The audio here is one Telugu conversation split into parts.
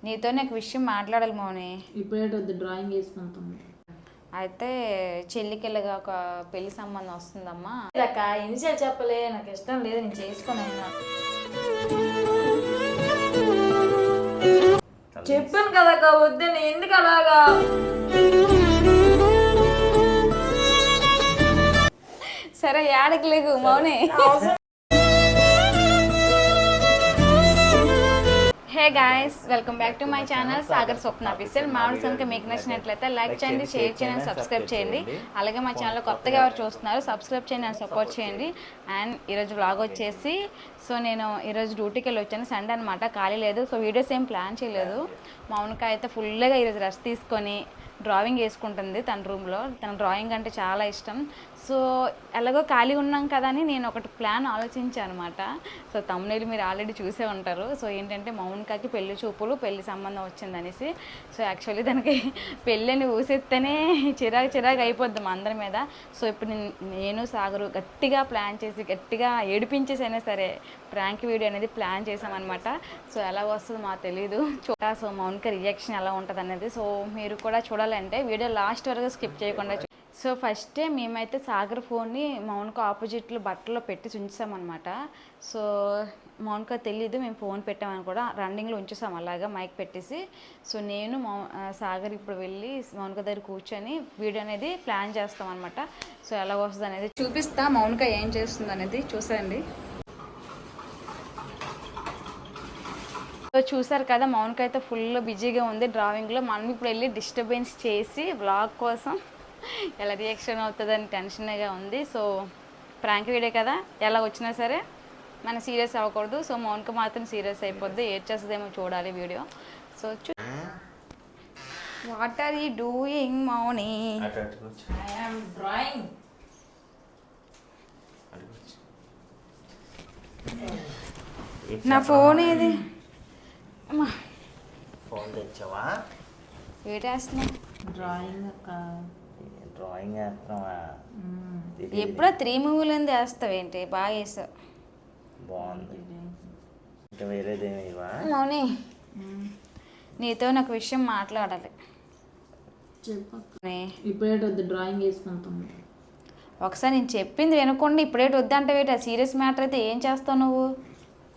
నీతో నాకు విషయం మాట్లాడాలి మౌని. ఇప్పుడేటొద్దు డ్రాయింగ్ వేసుకుంటాం. అయితే చెల్లికెళ్ళగా ఒక పెళ్లి సంబంధం వస్తుందమ్మా. అక్క ఇనిషియల్ చెప్పలే, నాకు ఇష్టం లేదు, నేను చేసుకుని చెప్పాను కదక్క వద్దని. ఎందుకు అలాగా? సరే యాడకి లేకు మౌని. Hey guys, welcome back to my channel Sagar Swapna officer. మామిడి సంఖ్య మీకు నచ్చినట్లయితే లైక్ చేయండి, షేర్ చేయండి, సబ్స్క్రైబ్ చేయండి. అలాగే మా ఛానల్ కొత్తగా ఎవరు చూస్తున్నారు సబ్స్క్రైబ్ చేయండి అండ్ సపోర్ట్ చేయండి. అండ్ ఈరోజు వ్లాగ్ వచ్చేసి నేను ఈరోజు డ్యూటీకి వెళ్ళి వచ్చాను. సండే అనమాట, ఖాళీ లేదు. సో వీడియోస్ ఏం ప్లాన్ చేయలేదు. మౌనిక అయితే ఫుల్గా ఈరోజు రెస్ట్ తీసుకొని డ్రాయింగ్ వేసుకుంటుంది తన రూమ్లో. తన డ్రాయింగ్ అంటే చాలా ఇష్టం. సో ఎలాగో ఖాళీ ఉన్నాం కదా అని నేను ఒకటి ప్లాన్ ఆలోచించాను అనమాట. సో తమ్ముళ్ళు మీరు ఆల్రెడీ చూసే ఉంటారు. సో ఏంటంటే మౌనికకి పెళ్లి చూపులు, పెళ్లి సంబంధం వచ్చిందనేసి. సో యాక్చువల్లీ దానికి పెళ్ళిని ఊసెత్తేనే చిరాకు అయిపోద్ది మా అందరి మీద. సో ఇప్పుడు నేను సాగరు గట్టిగా ప్లాన్ చేసి గట్టిగా ఏడిపించేసైనా సరే ప్రాంక్ వీడియో అనేది ప్లాన్ చేసామన్నమాట. సో ఎలా వస్తుందో మాకు తెలీదు. సో మౌనిక రియాక్షన్ ఎలా ఉంటుంది అనేది సో మీరు కూడా చూడాలంటే వీడియో లాస్ట్ వరకు స్కిప్ చేయకుండా. సో ఫస్టే మేమైతే సాగర్ ఫోన్ని మౌనిక ఆపోజిట్లో బట్టలో పెట్టి ఉంచామన్నమాట. సో మౌనిక తెలీదు మేము ఫోన్ పెట్టామని కూడా రన్నింగ్లో ఉంచేసాం అలాగా మైక్ పెట్టేసి. సో నేను సాగర్ ఇప్పుడు వెళ్ళి మౌనిక దగ్గర కూర్చొని వీడియో అనేది ప్లాన్ చేస్తాం అనమాట. సో ఎలా వస్తుంది అనేది చూపిస్తా. మౌనిక ఏం చేస్తుంది అనేది చూసండి. సో చూసారు కదా, మౌనిక అయితే ఫుల్ బిజీగా ఉంది డ్రాయింగ్లో. మనం ఇప్పుడు వెళ్ళి డిస్టర్బెన్స్ చేసి వ్లాగ్ కోసం ఎలా రియాక్షన్ అవుతుందని టెన్షన్గా ఉంది. సో ప్రాంక్ వీడియో కదా, ఎలా వచ్చినా సరే మనం సీరియస్ అవ్వకూడదు. సో మౌనిక మాత్రం సీరియస్ అయిపోద్ది, ఏడ్చేస్తుందేమో చూడాలి video. So what are you doing Mouni? Drawing. నా ఫోన్ ఏది? ఫోన్ తెచ్చావా? ఏటేస్తున్నా? డ్రాయింగ్ అక్క. డ్రాయింగ్ వేస్తున్నావా? ఎప్పుడో 3 మూవీలు వేస్తావేంటి? బాగా వేసావు, బాగుంది. ఇంకా వేరేదేమి ఇవా? మౌని నీతో నాకు విషయం మాట్లాడాలి. ఇప్పుడేటొద్దు డ్రాయింగ్ వేసుకుంటాం. ఒకసారి నేను చెప్పింది వినకుండా ఇప్పుడేటి వద్దంటే వేట సీరియస్ మ్యాటర్ అయితే ఏం చేస్తావు నువ్వు?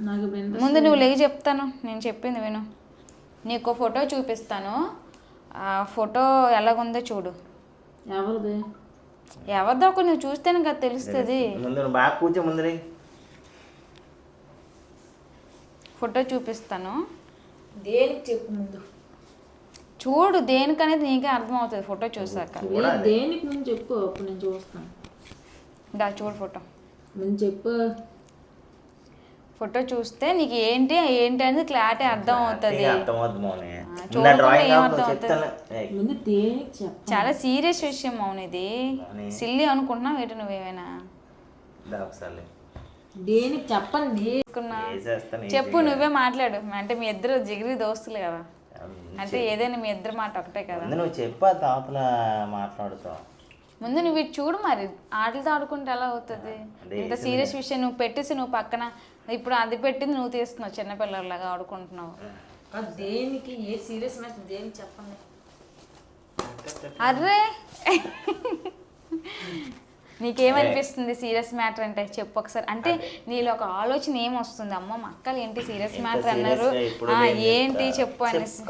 నాకు ముందు నువ్వు లేచి చెప్తాను, నేను చెప్పింది విను. నీకు ఫోటో చూపిస్తాను, ఆ ఫోటో ఎలాగుందో చూడు. ఎవరిది? ఎవరిదో ఒక నువ్వు చూస్తేనే కదా తెలుస్తుంది. ముందు బాగా కూర్చో, ముందు ఫోటో చూపిస్తాను. దేనికి చెప్పు ముందు. చూడు, దేనికనేది నీకే అర్థమవుతుంది ఫోటో చూసాక. దేనికి ముందు చెప్పు, అప్పుడు నేను చూస్తాను. దా చూడు ఫోటో ముందు చెప్పు. ఫోటో చూస్తే నీకు ఏంటి అనేది క్లారిటీ అర్థం అవుతుంది. ముందు దేనికి చెప్పు. చాలా సీరియస్ విషయం అవును ఇది. సిల్లీ అనుకుంటున్నావు ఏంటి నువ్వేమైనా? దేనికి చెప్పండి. చెప్పు, నువ్వే మాట్లాడు. అంటే మీ ఇద్దరు జిగిరి దోస్తులు కదా, అంటే ఏదైనా మీ ఇద్దరు మాట ఒకటే కదా. నువ్వు చెప్పా తాతల మాట్లాడుతావు. ముందు నువ్వు ఇటు చూడు, మరి ఆటలతో ఆడుకుంటే ఎలా అవుతుంది? ఇంత సీరియస్ విషయం నువ్వు పెట్టేసి నువ్వు పక్కన ఇప్పుడు అది పెట్టింది నువ్వు తీస్తున్నావు, చిన్నపిల్లలాగా ఆడుకుంటున్నావు. దేనికి? ఏ సీరియస్ మ్యాచ్ దేనికి చెప్పండి. అర్రే నీకేమనిపిస్తుంది సీరియస్ మ్యాటర్ అంటే చెప్పు ఒకసారి. అంటే నీలో ఒక ఆలోచన ఏమొస్తుంది? అమ్మ మా అక్కలు ఏంటి సీరియస్ మ్యాటర్ అన్నారు, ఏంటి చెప్పు అనేసి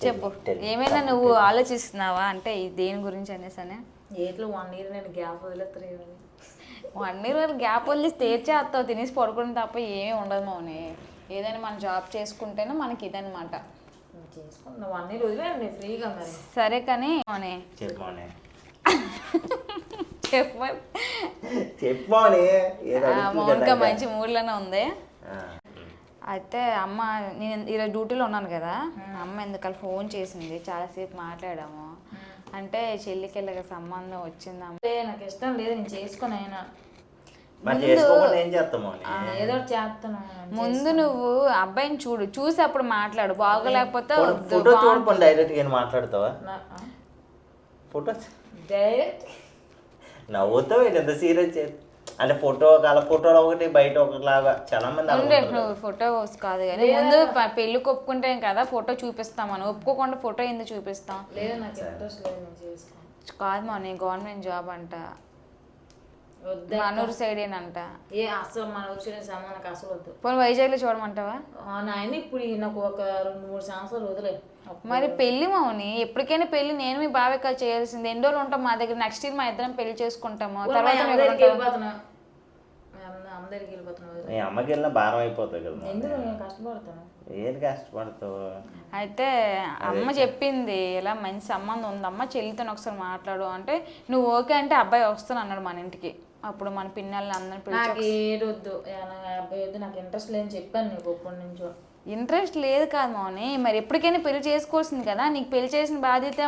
చెప్పు. ఏమైనా నువ్వు ఆలోచిస్తున్నావా అంటే దేని గురించి అనేసి అని? ఏట్లో 1 year నేను గ్యాప్ వదిలేస్తాను. 1 year గ్యాప్ వదిలేసి తీర్చేస్తావు, తినేసి పడుకుని తప్ప ఏమీ ఉండదు మౌని. ఏదైనా మనం జాబ్ చేసుకుంటేనే మనకి ఇదనమాట. చేసుకుంటున్నా 1 year వదిలేండి ఫ్రీగా. మరి సరే కానీ మౌని మౌనిక మంచి మూడ్లోనే ఉంది. అయితే అమ్మ, నేను ఈరోజు డ్యూటీలో ఉన్నాను కదా, అమ్మ ఎందుకలా ఫోన్ చేసింది, చాలాసేపు మాట్లాడాము. అంటే చెల్లికెళ్ళగా సంబంధం వచ్చిందమ్మ. నాకు ఇష్టం లేదు, నేను చేసుకుని అయినా ఏదో చేస్తాను. ముందు నువ్వు అబ్బాయిని చూడు, చూసి అప్పుడు మాట్లాడు. బాగోలేకపోతే డైరెక్ట్ గా మాట్లాడతావా? ఫోటో డైరెక్ట్ నవ్వుతావు ఎంత సీరియస్ అంటే ఫోటోలో ఒకటి బయట ఒకలాగా చాలా మంది అలా ఉండే ఉంటారు. ఫోటో కాదు కానీ ముందు పెళ్ళికి ఒప్పుకుంటాం కదా ఫోటో చూపిస్తాం మనం, ఒప్పుకోకుండా ఫోటో ఎందుకు చూపిస్తాం? లేదు నాకు ఇంట్రెస్ట్ లేదు, నేను చేసుకోను. కాదు మౌని, గవర్నమెంట్ జాబ్ అంట, వద్దా మనూరు సైడేనంట. అసలు మన వచ్చిన సంబంధం నాకు అసలు వద్దు. పోనీ వైజాగ్లో చూడమంటావా? నాయన ఇప్పుడు నాకు ఒక 2-3 సంవత్సరాలు వదిలే. మరి పెళ్లి మౌని, ఎప్పటికైనా పెళ్లి నేను మీ బావే కాదు చేయాల్సింది. ఎన్ని రోజులు ఉంటాం మా దగ్గర, నెక్స్ట్ ఇయర్ మా ఇద్దరం పెళ్లి చేసుకుంటాము. తర్వాత అందరికి వెళ్ళిపోతున్నా, అందరికి వెళ్ళిపోతున్నా. మీ అమ్మకి వెళ్ళినా భారం అయిపోతాయి కదా మౌని. ఎందుకు నేను కష్టపడతాను? ఏది కష్టపడతావు? అయితే అమ్మ చెప్పింది ఇలా మంచి సంబంధం ఉందమ్మా, చెల్లితో ఒకసారి మాట్లాడు అంటే, నువ్వు ఓకే అంటే అబ్బాయి వస్తాను అన్నాడు మన ఇంటికి. అప్పుడు మన పిల్లల్ని అందరిని పిలిచి, నాకు ఏడొద్దు, అబ్బాయి వద్దు, నాకు ఇంట్రెస్ట్ లేదని చెప్పాను నీకు ఎప్పటి నుంచో. ఇంట్రెస్ట్ లేదు కాదు మౌని, మరి ఎప్పటికైనా పెళ్లి చేసుకోవాల్సింది కదా, నీకు పెళ్లి చేసిన బాధ్యత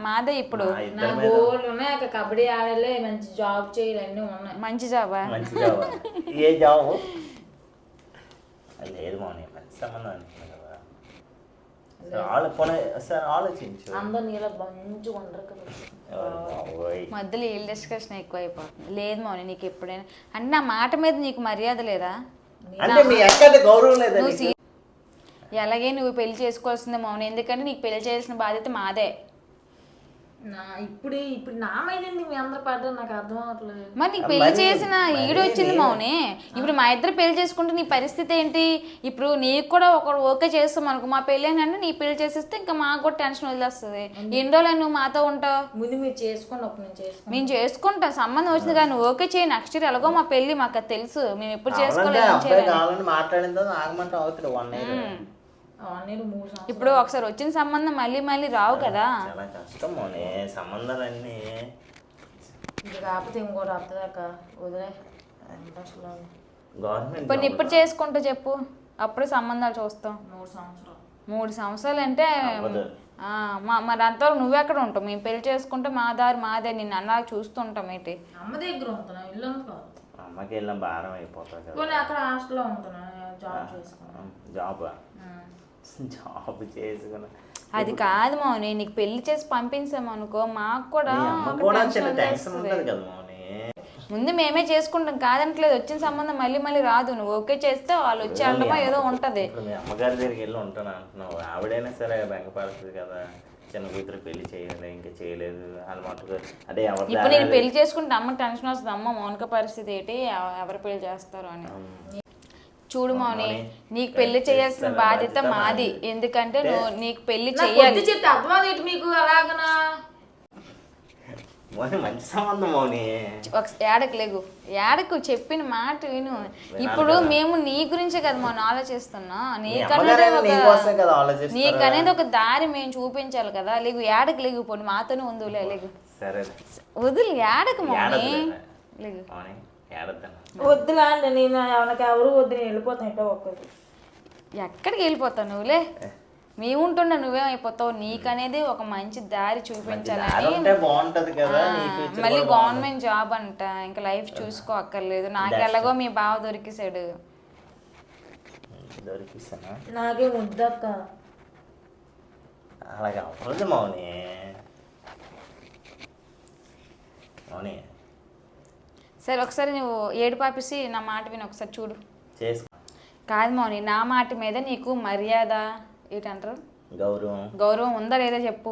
మాదే. ఇప్పుడు నా గోల్డ్ ఉన్నాయి, అక్కడ కబడ్డీ ఆడలే, మంచి జాబ్ చేయాలి, అన్నీ ఉన్నాయి. మంచి జాబా? మంచి జాబ్. ఏ జాబ్ లేదు మౌని, మంచి సంబంధం అనుకున్నాను కదా. సార్ ఆలోచించు. అందరినీ ఇలా మంచిగా ఉండరు కదా. బాబోయ్. మధ్యలో ఈ డిస్కషన్ ఎక్కువ అయిపోతుంది. లేదు మౌని, నీకు ఎప్పుడైనా అంటే నా మాట మీద నీకు మర్యాద లేదా? అంటే మీ అక్క గౌరవం లేదా? నువ్వు ఎలాగే నువ్వు పెళ్లి చేసుకోవాల్సిందే మౌని, ఎందుకంటే నీకు పెళ్లి చేయాల్సిన బాధ్యత మాదే. ఇప్పుడు నా మీద మీ అందరు పడ్డారు, నాకు అర్థం అవ్వట్లేదు. మరి నీకు పెళ్లి చేసిన ఈడు వచ్చింది మౌని, ఇప్పుడు మా ఇద్దరు పెళ్లి చేసుకుంటే నీ పరిస్థితి ఏంటి? ఇప్పుడు నీకు కూడా ఒకడు ఓకే చేస్తాం అనుకో, మా పెళ్ళి అంటే నీ పెళ్లి చేసేస్తే ఇంకా మాకు కూడా టెన్షన్ వదిలేస్తుంది. ఎన్ని రోజులు నువ్వు మాతో ఉంటావు? ముందు మీరు చేసుకోండి, అప్పుడు నేను చేసుకుంటాను. మేము చేసుకుంటాం, సంబంధం వచ్చింది కానీ నువ్వు ఓకే చేయి. నెక్స్ట్ ఇయర్ ఎలాగో మా పెళ్లి మాకు అది తెలుసు, మేము ఎప్పుడు చేసుకోలేదు. కావాలని మాట్లాడిన తర్వాత ఆగమంటే అవుతుంది 1 year. 1 year 3 సంవత్సరాలు. ఇప్పుడు ఒకసారి వచ్చిన సంబంధం మళ్ళీ మళ్ళీ రావు కదా. చాలా కష్టం మౌని సంబంధాలన్నీ. ఇది కాకపోతే ఇంకోటి అర్థదాకా వదిలే ఇంట్రెస్ట్ లేదు. గవర్నమెంట్ ఇప్పుడు ఇప్పుడు చేసుకుంటూ చెప్పు, అప్పుడు సంబంధాలు చూస్తాం. 3 సంవత్సరాలు. 3 సంవత్సరాలు అంటే మరి అంతవరకు నువ్వెక్కడ ఉంటావు? మేము పెళ్లి చేసుకుంటే మా దారి మాదే, నిన్ను అన్నా చూస్తుంటాం ఏంటి? అమ్మ దగ్గర ఉంటున్నా, ఇల్లు కాదు. అమ్మకి వెళ్ళిన భారం అయిపోతుంది కదా. పోనీ అక్కడ హాస్టల్లో ఉంటున్నా, జాబ్ చేసుకున్నాను. జాబ్ చేసుకున్నా. అది కాదు మౌని, నీకు పెళ్లి చేసి పంపించాము అనుకో, మాకు కూడా టెన్షన్ ఉంటుంది కదా మౌని. ముందు మేమే చేసుకుంటాం కాదనట్లేదు, వచ్చిన సంబంధం మళ్ళీ మళ్ళీ రాదు. నువ్వు ఓకే చేస్తే వాళ్ళు వచ్చి వెళ్ళడమో ఏదో ఉంటది. మీ అమ్మగారి దగ్గరికి వెళ్ళి ఉంటాను అంటున్నావు, ఆవిడైనా సరే బెంగపడుతుంది కదా. చిన్న కూతురు పెళ్లి చేయాలి, ఇంకా చేయలేదు అని మటుకు అంటే ఇప్పుడు నేను పెళ్లి చేసుకుంటే అమ్మకి టెన్షన్ వస్తుంది, అమ్మ మౌనిక పరిస్థితి ఏంటి, ఎవరు పెళ్లి చేస్తారు అని. చూడు మౌని, నీకు పెళ్లి చేయాల్సిన బాధ్యత మాది, ఎందుకంటే నువ్వు నీకు పెళ్లి చెయ్యాలి. చెప్తే అర్థం మీకు అలాగనా? మంచి సంబంధం మౌని. ఏడకు చెప్పిన మాట విను. ఇప్పుడు మేము నీ గురించే కదా మనం ఆలోచిస్తున్నా, నీకనేది ఒక దారి మేము చూపించాలి కదా. లేగు ఏడకు లేగు, పోనీ మాతోనే ఉందిలే, లేగు వదిలి ఏడకు మౌని, లేగు వద్దులా అండి. నేను ఎవరు వద్దు, నేను వెళ్ళిపోతాను. ఇట్లా ఒక్కరు ఎక్కడికి వెళ్ళిపోతావు నువ్వులే, మేము ఉంటుండే నువ్వేమైపోతావు. నీకనేది ఒక మంచి దారి చూపించాలని. మళ్ళీ గవర్నమెంట్ జాబ్ అంట, ఇంకా లైఫ్ చూసుకో అక్కర్లేదు. నాకు ఎలాగో మీ బావ దొరికేసాడు. నాకే ముద్దక్క అలాగే అవ్వదు మౌని. మౌని సరే ఒకసారి నువ్వు ఏడు పాపేసి నా మాట విని ఒకసారి చూడు. చేసుకో. కాదు మౌని, నా మాట మీద నీకు మర్యాద ఏంటంటారు, గౌరవం ఉందా లేదా చెప్పు.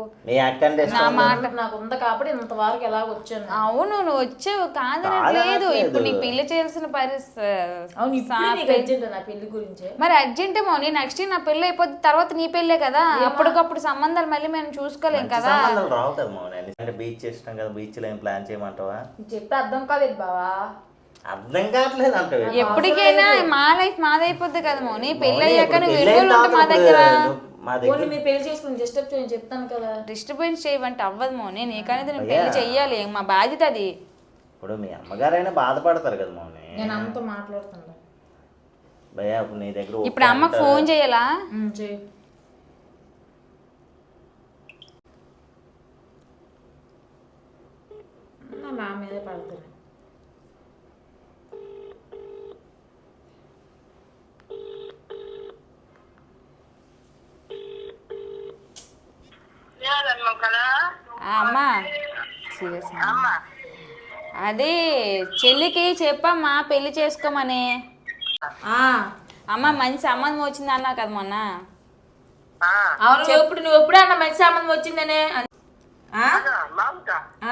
నా మాట నాకు ఉంది కాబట్టి ఇంతవరకు ఎలా వచ్చాను. అవును నువ్వు వచ్చావు కాదనట్లేదు, ఇప్పుడు నీకు పెళ్లి చేయాల్సిన పరిస్థితి. నా పెళ్లి గురించి మరి అర్జెంటే మౌని, నెక్స్ట్ నా పెళ్లి అయిపోతుంది, తర్వాత నీ పెళ్ళే కదా. అప్పటికప్పుడు సంబంధాలు మళ్ళీ మేము చూసుకోలేం కదా. రావు కదా మౌని. బీచ్ చేసినాం కదా, బీచ్ లో ఏం ప్లాన్ చేయమంటావా? చెప్తే అర్థం కాలేదు బావా. అర్థం కావట్లేదు అంటే ఎప్పటికైనా మా లైఫ్ మాదైపోద్ది కదా మౌని. పెళ్లి అయ్యాక నువ్వు మా దగ్గర మీరు పెళ్లి చేసుకుని డిస్టర్బ్ చేయని చెప్తాను కదా. డిస్టర్బెన్స్ చేయమంటే అవ్వదు మౌని, నీకనేది నువ్వు పెళ్లి చెయ్యాలి, మా బాధ్యత అది. ఇప్పుడు మీ అమ్మగారైనా బాధపడతారు కదా మౌని. నేను అమ్మతో మాట్లాడుతున్నా భయ్యా. ఇప్పుడు నీ దగ్గర ఇప్పుడు అమ్మకు ఫోన్ చేయాలా? నా మీదే పడుతున్నా. అమ్మా సీరియస్ అదే చెల్లికి చెప్పమ్మా పెళ్లి చేసుకోమని. ఆ, అమ్మ మంచి సంబంధం వచ్చింది అన్నా కదా మొన్న. అవును నువ్వు ఎప్పుడే అన్న మంచి సంబంధం వచ్చిందనే. ఆ?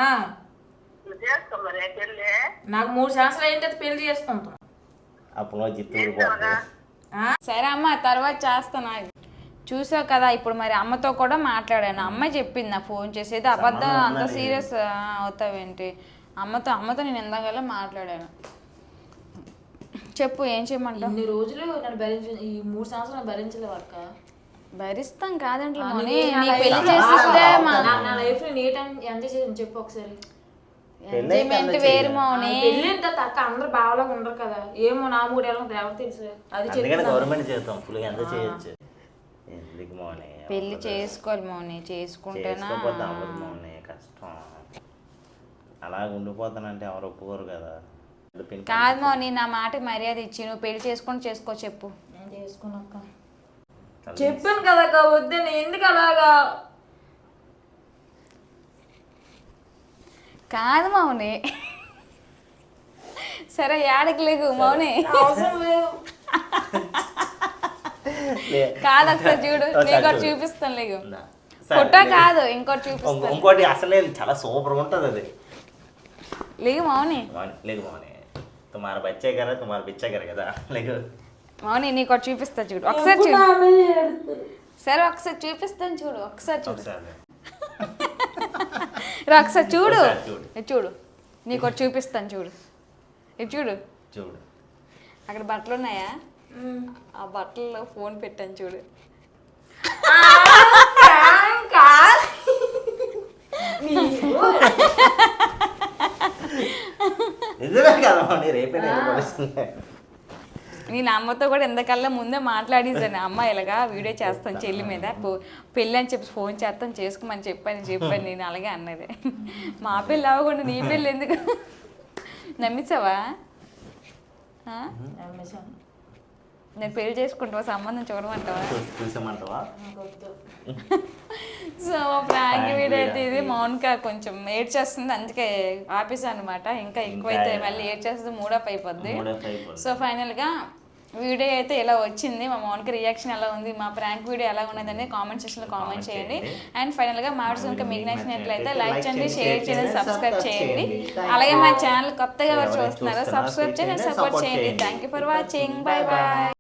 ఆ. నాకు 3 సంవత్సరాలు అయిన తర్వాత పెళ్లి చేసుకుంటాం. అప్పుడు జిత్తూరు సరే అమ్మ తర్వాత చేస్తాను. చూసావు కదా ఇప్పుడు మరి అమ్మతో కూడా మాట్లాడాను. అమ్మ చెప్పింది నా ఫోన్ చేసేది అబద్ధం అంత సీరియస్ అవుతావేంటి. అమ్మతో నేను ఎందాకల్లా మాట్లాడాను. చెప్పు ఏం చేయమంటావు. ఇన్ని రోజులు నన్ను ఈ 3 సంవత్సరాలు భరించలేవు అక్క. భరిస్తాం కాదంటే పెళ్లి చేసిస్తే నా లైఫ్ లో నీట్ ఎంజాయ్ చేసి చెప్పు ఒకసారి. ఎంజాయ్మెంట్ వేరు మౌని. పెళ్ళిన తర్వాత అక్క అందరూ బావలాగా ఉండరు కదా. ఏమో నా మూడు ఎలా ఎవరు తెలుసు. అది గవర్నమెంట్ చేస్తాం ఫుల్ ఎంత చేయొచ్చు. ఎందుకు మౌని పెళ్లి చేసుకోవాలి మౌని. చేసుకుంటేనా మౌని కష్టం. అలాగ ఉండిపోతానంటే ఎవరు ఒప్పుకోరు కదా. కాదు మౌని నా మాట మర్యాద ఇచ్చి నువ్వు పెళ్లి చేసుకో చెప్పు. నేను చేసుకున్నాక చెప్పాను కదా వద్దని. ఎందుకు అలాగా? కాదు మౌని. సరే యాడకి లేకు మౌని. అవసరం లేదు. కాదు ఒకసారి చూడు ఇంకోటి చూపిస్తాను. లేకు ఫోటో కాదు ఇంకోటి చూపిస్తాను. ఇంకోటి అసలే చాలా సూపర్ ఉంటుంది అది. లేకు మౌని. లేదు మౌని తుమార బచ్చే కదా తుమార బిచ్చగారు కదా. లేదు మౌని నీకోటి చూపిస్తా చూడు ఒకసారి చూడు. సరే ఒకసారి చూపిస్తాను చూడు. ఒకసారి చూడు ఒకసారి చూడు. చూడు నీకోటి చూపిస్తాను చూడు. ఇది చూడు చూడు అక్కడ బట్టలు ఉన్నాయా? ఆ బట్టల్లో ఫోన్ పెట్టాను చూడు. నిజమే కదా మౌని రేపే నేను అమ్మతో కూడా ఎంతకల్లా ముందే మాట్లాడేసాను. అమ్మ ఇలాగా వీడియో చేస్తాను చెల్లి మీద పెళ్ళి అని చెప్పి ఫోన్ చేస్తాను చేసుకోమని చెప్పాను నేను. అలాగే అన్నది. మా పెళ్ళి అవ్వకుండా నీ పెళ్ళి ఎందుకు నమ్మించావా? నేను పెళ్లి చేసుకుంటావా? సంబంధం చూడమంటావా? చూసామంటావా? సో ప్రాంక్ వీడియో అయితే ఇది. మౌనిక కొంచెం ఏడ్చేస్తుంది అందుకే ఆపేసాను అనమాట. ఇంకా ఎక్కువైతే మళ్ళీ ఏడ్చేస్తుంది మూడప్ అయిపోద్ది. సో ఫైనల్గా వీడియో అయితే ఇలా వచ్చింది. మా మౌనిక రియాక్షన్ ఎలా ఉంది, మా ప్రాంక్ వీడియో ఎలా ఉన్నదని కామెంట్ సెక్షన్లో కామెంట్ చేయండి. అండ్ ఫైనల్గా మాడ్స్ ఇంకా మీకు నచ్చినట్లయితే లైక్ చేయండి, షేర్ చేయండి, సబ్స్క్రైబ్ చేయండి. అలాగే మా ఛానల్ కొత్తగా ఎవరు చూస్తున్నారో సబ్స్క్రైబ్ చేయండి, సపోర్ట్ చేయండి. Thank you for watching. Bye bye.